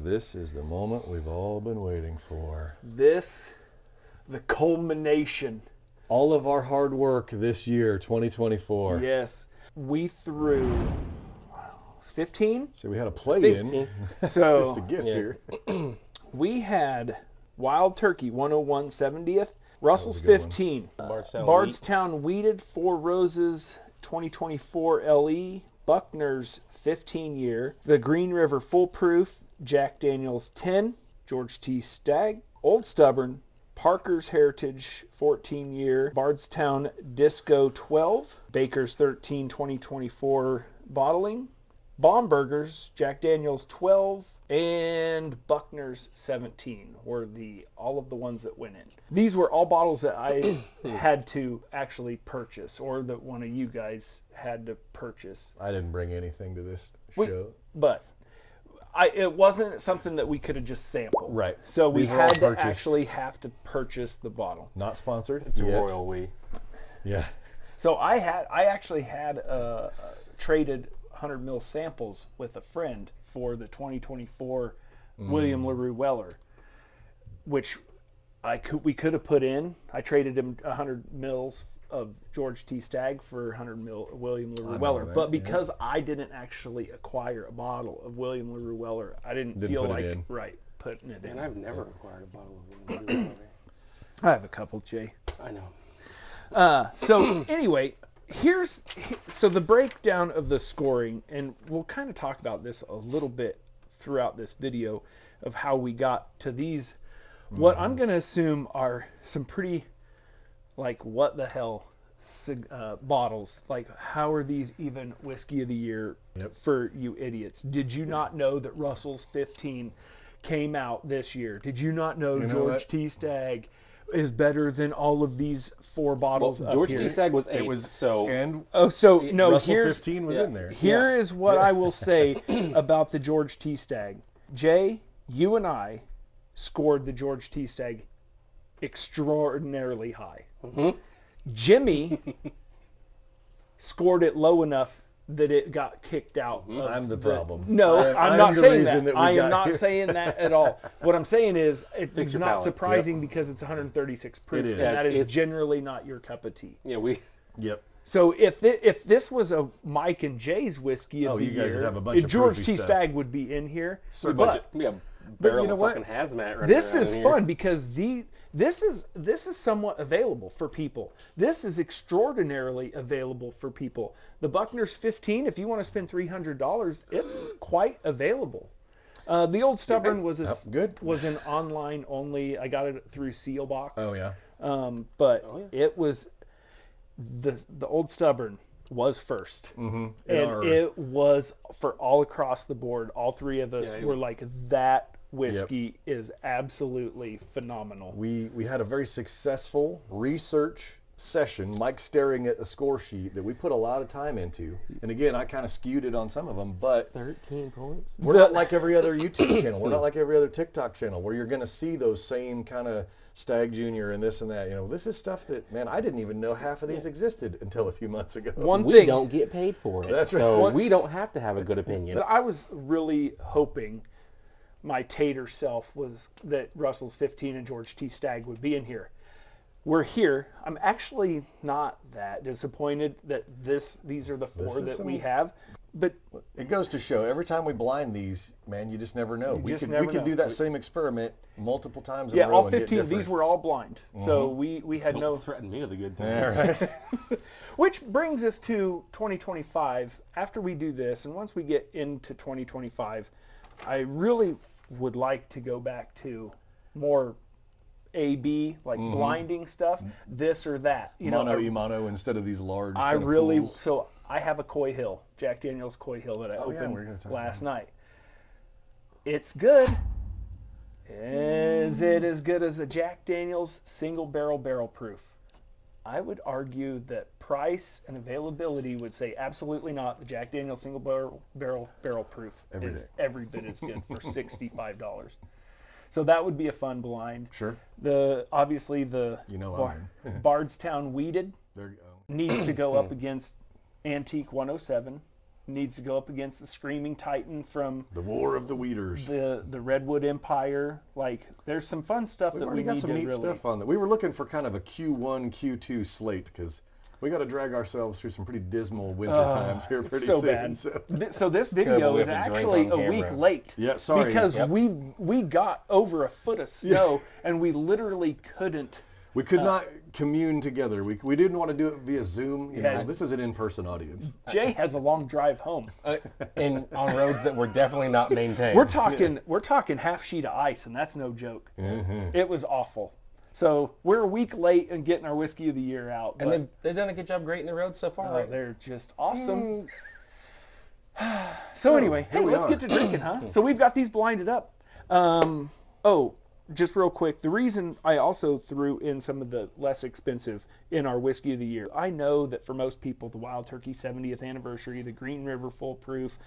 this is the moment we've all been waiting for. The culmination. All of our hard work this year, 2024. Yes. We threw 15? So we had a play-in So, just to get here. We had Wild Turkey 101 70th, Russell's a good 15, Bardstown Weeded 4 Roses 2024 LE, Buckners 15 year, the Green River Foolproof, Jack Daniels 10, George T. Stagg, Old Stubborn, Parker's Heritage 14 year, Bardstown Disco 12, Baker's 13 2024 bottling, Baumburgers, Jack Daniels 12, and Buckners 17 were all of the ones that went in. These were all bottles that I had to actually purchase, or that one of you guys had to purchase. I didn't bring anything to this show. But it wasn't something that we could have just sampled. Right. So we These were all had to purchased. actually have to purchase the bottle. Not sponsored. It's a yet. royal we. Yeah. So I actually had traded 100 ml samples with a friend for the 2024 William LaRue Weller, which we could have put in. I traded him 100 mils of George T. Stagg for 100 mil William LaRue Weller, but because I didn't actually acquire a bottle of William LaRue Weller, I didn't feel put like it in. putting it in. And I've never acquired a bottle of William LaRue Weller. I have a couple, Jay. I know. So anyway, so the breakdown of the scoring, and we'll kind of talk about this a little bit throughout this video of how we got to these. What I'm going to assume are some pretty, like, what the hell bottles. Like, how are these even Whiskey of the Year for you idiots? Did you not know that Russell's 15 came out this year? Did you not know George T. Stagg is better than all of these 4 bottles up George here? T. Stagg was 8, Russell here's 15 was in there. Here is what I will say about the George T. Stagg. Jay, you and I scored the George T. Stagg extraordinarily high. Mm-hmm. Jimmy scored it low enough that it got kicked out. I'm the problem. No, I'm not saying that. I am not here. saying that at all. What I'm saying is it's Fix your not palate. surprising because it's 136 proof. It is. And that is It's- generally not your cup of tea. Yeah, Yep. So if this was a Mike and Jay's Whiskey of the you guys year, would have a bunch of George proofy T. stuff. Stagg would be in here. we But have a barrel you know of what? fucking hazmat running this around is in fun here. because this is somewhat available for people. This is extraordinarily available for people. The Buckners 15, if you want to spend $300, it's quite available. The Old Stubborn was an online only. I got it through Sealbox. Oh yeah. But it was the Old Stubborn was first. Mm-hmm. And it was for all across the board. All 3 of us were like, that whiskey is absolutely phenomenal. We had a very successful research session, Mike staring at a score sheet that we put a lot of time into. And again, I kind of skewed it on some of them, but 13 points. we're not like every other YouTube channel. We're not like every other TikTok channel where you're going to see those same kind of Stagg Jr. and this and that. You know, this is stuff that, man, I didn't even know half of these existed until a few months ago. We don't get paid for it. That's right. So we don't have to have a good opinion. I was really hoping my Tater self was that Russell's 15 and George T. Stagg would be in here. We're here. I'm actually not that disappointed that these are the 4 that we have. But it goes to show every time we blind these, man, you just never know. We could do that same experiment multiple times in a row. All 15 of these were all blind. So we had Don't no threaten me with a good time. Yeah, right. Which brings us to 2025. After we do this, and once we get into 2025, I really would like to go back to more A/B, like blinding stuff, this or that. Mono instead of these large. pools. So I have a Coy Hill, Jack Daniels Coy Hill that I opened last night. It's good. Is it as good as a Jack Daniels single barrel proof? I would argue that price and availability would say absolutely not. The Jack Daniels single barrel proof is every bit as good for $65. So that would be a fun blind. Sure. Obviously the Bardstown Weeded There you go. needs to go up against Antique 107. needs to go up against the Screaming Titan from The War of the Weeders. the Redwood Empire. Like, there's some fun stuff We've that we already got need some to neat really. stuff on that. We were looking for kind of a Q1, Q2 slate because we got to drag ourselves through some pretty dismal winter times here pretty so soon. bad. So this terrible video we is have to drink actually on a week camera. late. Yeah, sorry. Because Yep. we got over a foot of snow and we literally couldn't. We could not commune together. We didn't want to do it via Zoom. You Yeah. know, this is an in-person audience. Jay has a long drive home. And on roads that were definitely not maintained. We're talking half sheet of ice, and that's no joke. Mm-hmm. It was awful. So we're a week late in getting our Whiskey of the Year out. And but, they've done a good job grading the roads so far. Right? they're just awesome. So anyway, hey, here we let's are. get to drinking, huh? So we've got these blinded up. Just real quick, the reason I also threw in some of the less expensive in our Whiskey of the Year, I know that for most people, the Wild Turkey 70th anniversary, the Green River Full Proof,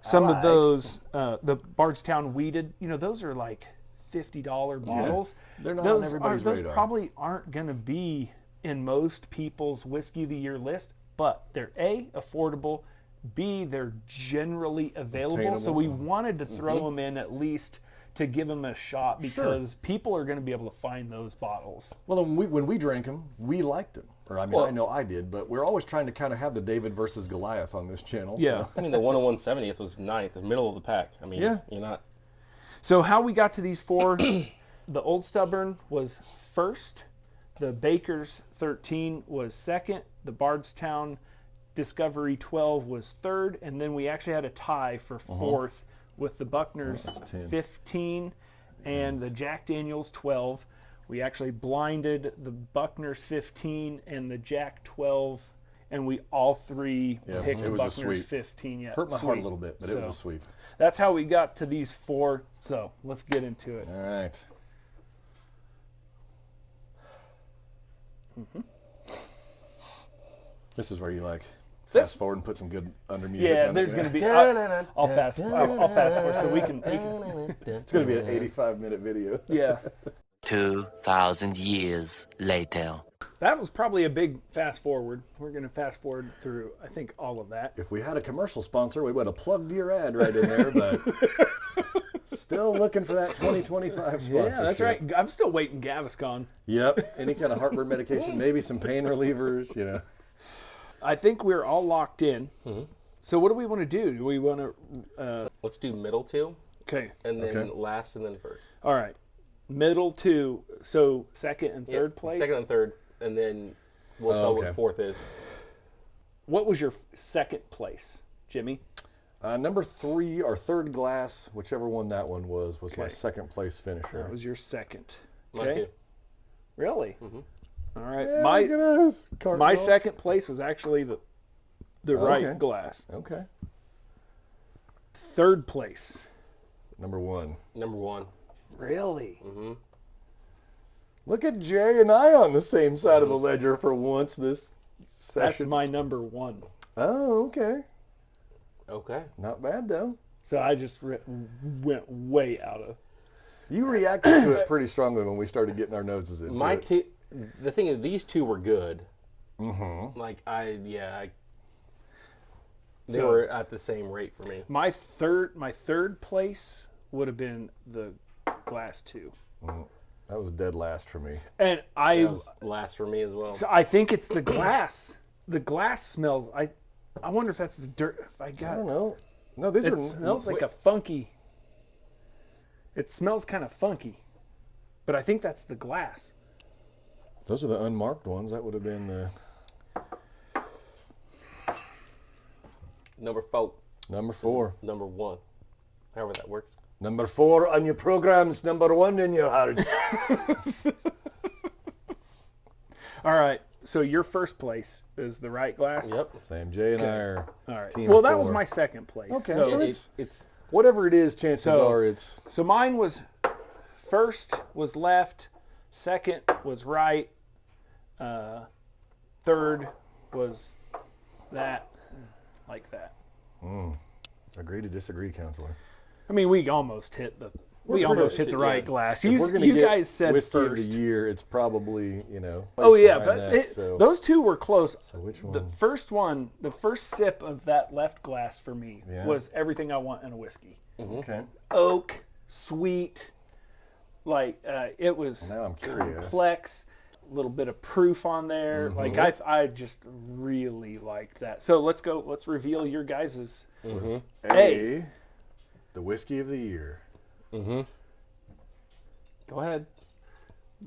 some of those, the Bardstown Weeded, those are like $50 bottles. They're not on everybody's those radar. probably aren't going to be in most people's Whiskey of the Year list, but they're A, affordable, B, they're generally available. So Attainable. we wanted to throw them in at least to give them a shot because people are going to be able to find those bottles. Well, when we drank them, we liked them. Or I mean, I know I did, but we're always trying to kind of have the David versus Goliath on this channel. Yeah. I mean, the 101 70th was ninth, the middle of the pack. I mean, Yeah. you're not. So how we got to these four, the Old Stubborn was first, the Baker's 13 was second, the Bardstown Discovery 12 was third, and then we actually had a tie for fourth with the Buckners That's 10. 15 and the Jack Daniels 12. We actually blinded the Buckners 15 and the Jack 12, and we all three picked it was a Buckners sweep. 15. Yeah, Hurt my heart sweep. a little bit, but it was a sweep. That's how we got to these four. So let's get into it. All right. This is where you fast forward and put some good under music. Yeah, on there's it, going to be. I'll fast forward so we can. It's going to be an 85-minute video. Yeah. 2,000 years later. That was probably a big fast forward. We're going to fast forward through, I think, all of that. If we had a commercial sponsor, we would have plugged your ad right in there, but still looking for that 2025 sponsorship. Yeah, that's right. I'm still waiting Gaviscon. Yep. Any kind of heartburn medication, maybe some pain relievers, I think we're all locked in. Mhm. So what do we want to do? Do we want to... Let's do middle two, okay. and then Okay. last, and then first. All right. Middle two. So second and third place? Second and third, and then we'll tell okay. what fourth is. What was your second place, Jimmy? Number 3 or third glass, whichever one that one was my Okay. second place finisher. That was your second. Mine too. Really? Mhm. All right. Yeah, look at us. My Cardinal. second place was actually the right Okay. glass. Okay. Third place. Number 1. Number one. Really? Mm-hmm. Look at Jay and I on the same side of the ledger for once this That's session. my number one. Oh, okay. Okay. Not bad, though. So I just went way out of. You reacted to it pretty strongly when we started getting our noses into My it. two. The thing is, these two were good. Mm-hmm. Like they So- were at the same rate for me. My third place would have been the glass two, That was dead last for me. and That was last for me as well. so I think it's the glass. The glass smells. I wonder if that's the dirt. If I got I don't know. No, these it are. smells like a funky. It smells kind of funky, but I think that's the glass. Those are the unmarked ones. That would have been the Number 4. number 4. Number 1. However that works. Number 4 on your programs. Number 1 in your heart. All right. So your first place is the right glass. Yep. Same. Jay and I are All right. team Well, of that was 4. my second place. Okay, So, so It's whatever it is, chances So- are it's. so mine was first was left, second was right, third was that, like that. Agree to disagree, counselor. I mean, we almost hit the We pretty- almost hit the right glass. If we're gonna You get guys said whiskey first. of the year, it's probably, Oh placed yeah, behind but that, so. those two were close. So which The one? the first sip of that left glass for me Yeah. was everything I want in a whiskey. Okay. Oak, sweet, like it was Now I'm curious. complex. A little bit of proof on there. Like I just really liked that. So let's reveal your guys's. Was A. The whiskey of the year. Mm-hmm. Go ahead.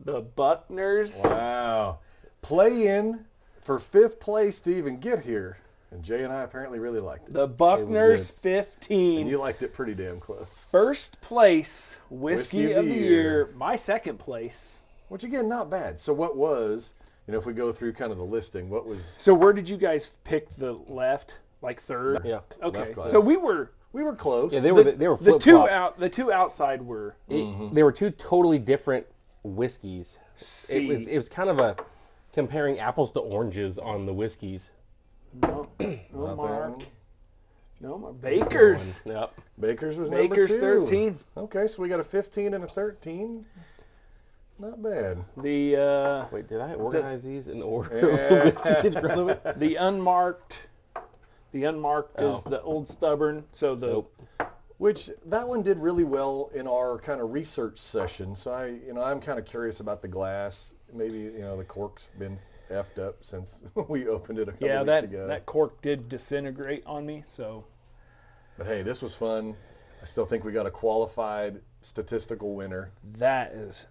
The Buckners. Wow. Play in for 5th place to even get here. And Jay and I apparently really liked it. The Buckners good. 15. And you liked it pretty damn close. First place whiskey of the year. My second place. Which again, not bad. So what was, if we go through kind of the listing, what was So where did you guys pick the left? Like third? Yeah. Okay. Left glass. So we were close. Yeah, they were the two outside were They were two totally different whiskeys. C. It was kind of a comparing apples to oranges on the whiskeys. No, Not that Mark. one. No, Mark. Baker's. Yep. Baker's was Baker's number 2. 13. Okay, so we got a 15 and a 13. Not bad. The Wait, did I organize these in order? Yeah. Whiskeys in relevance? the unmarked Oh. is the Old Stubborn. So the Nope. Which that one did really well in our kind of research session. So I'm kind of curious about the glass. Maybe the cork's been effed up since we opened it a couple weeks ago. that cork did disintegrate on me. So But hey, this was fun. I still think we got a qualified statistical winner. that is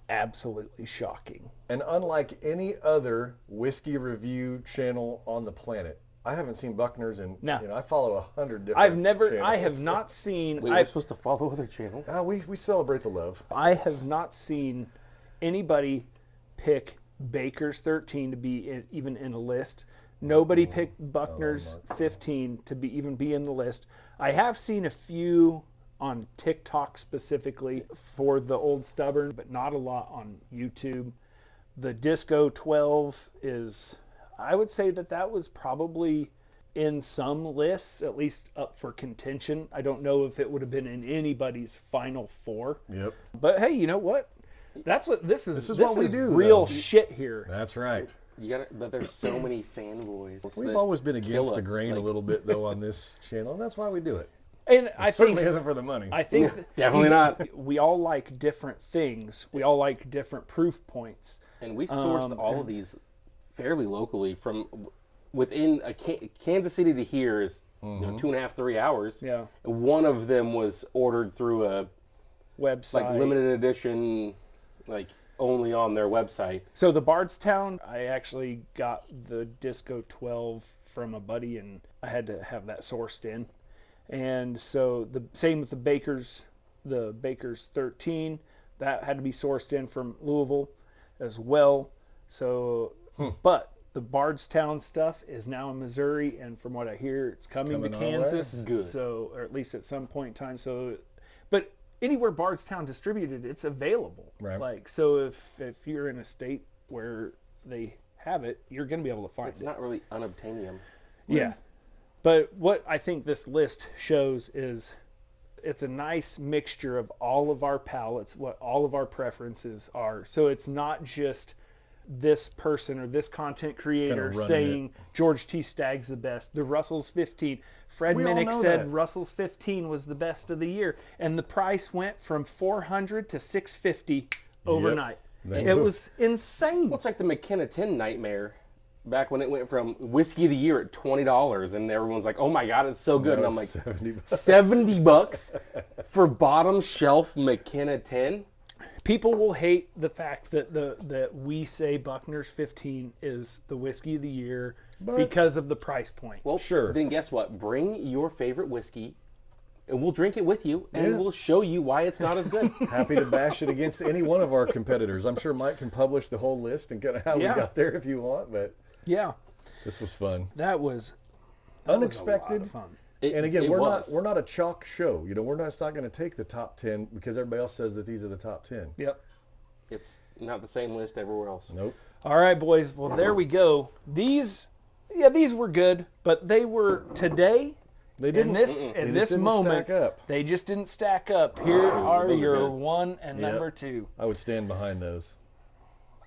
absolutely shocking. And unlike any other whiskey review channel on the planet, I haven't seen Buckners in. No. I follow 100 different. I have channels. not seen. Wait, we're supposed to follow other channels? We celebrate the love. I have not seen anybody pick Baker's 13 to be even in a list. Nobody picked Buckner's 15 to be in the list. I have seen a few on TikTok specifically for the Old Stubborn, but not a lot on YouTube. The Disco 12 is, I would say that was probably in some lists, at least up for contention. I don't know if it would have been in anybody's final 4. Yep. But hey, you know what? That's what this is. This is what we do, Real though. shit here. That's right. But there's so many fanboys. We've that always been against kill the it. grain a Like, little bit though on this channel, and that's why we do it. And It I think certainly isn't for the money. I think that Definitely not. We all like different things. We all like different proof points. And we sourced all of these fairly locally from within Kansas City to here is 2.5, 3 hours. Yeah. And one of them was ordered through a Website. limited edition, only on their website. So the Bardstown, I actually got the Disco 12 from a buddy, and I had to have that sourced in. And so the same with the Baker's 13, that had to be sourced in from Louisville as well. So, but the Bardstown stuff is now in Missouri, and from what I hear, it's coming to coming our way. Kansas. Good. So, or at least at some point in time. So, but anywhere Bardstown distributed, it's available. Right. So if you're in a state where they have it, you're going to be able to find It's it. not really unobtainium. Yeah. But what I think this list shows is it's a nice mixture of all of our palates, what all of our preferences are. So it's not just this person or this content creator Kinda running saying George T. Stagg's the best. The Russell's 15. Fred We all Minnick know said that. Russell's 15 was the best of the year, and the price went from $400 to $650 overnight. They It moved. was insane. Well, it's like the McKenna 10 nightmare back when it went from whiskey of the year at $20, and everyone's like, oh my God, it's so good. No, And I'm like, 70 bucks. $70 for bottom shelf McKenna 10? People will hate the fact that we say Buckner's 15 is the whiskey of the year But- because of the price point. Well, Sure. Then guess what? Bring your favorite whiskey, and we'll drink it with you, and Yeah. we'll show you why it's not as good. Happy to bash it against any one of our competitors. I'm sure Mike can publish the whole list and kind of how Yeah. we got there if you want, but Yeah, this was fun. that was Unexpected. a lot of fun. And again, it we're was. not a chalk show. We're not going to take the top 10 because everybody else says that these are the top 10. Yep. It's not the same list everywhere else. Nope. All right, boys. Well, there we go. These were good, but they were today. They didn't. In this moment, stack up. they just didn't stack up. Here are your 1 and number 2. I would stand behind those.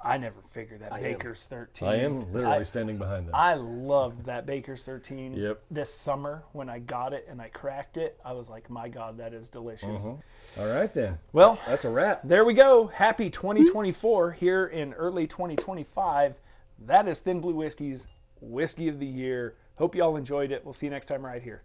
I never figured that Baker's 13. I am literally standing behind them. I loved that Baker's 13. Yep. This summer when I got it and I cracked it, I was like, my God, that is delicious. All right then. Well, that's a wrap. There we go. Happy 2024 here in early 2025. That is Thin Blue Whiskey's Whiskey of the Year. Hope you all enjoyed it. We'll see you next time right here.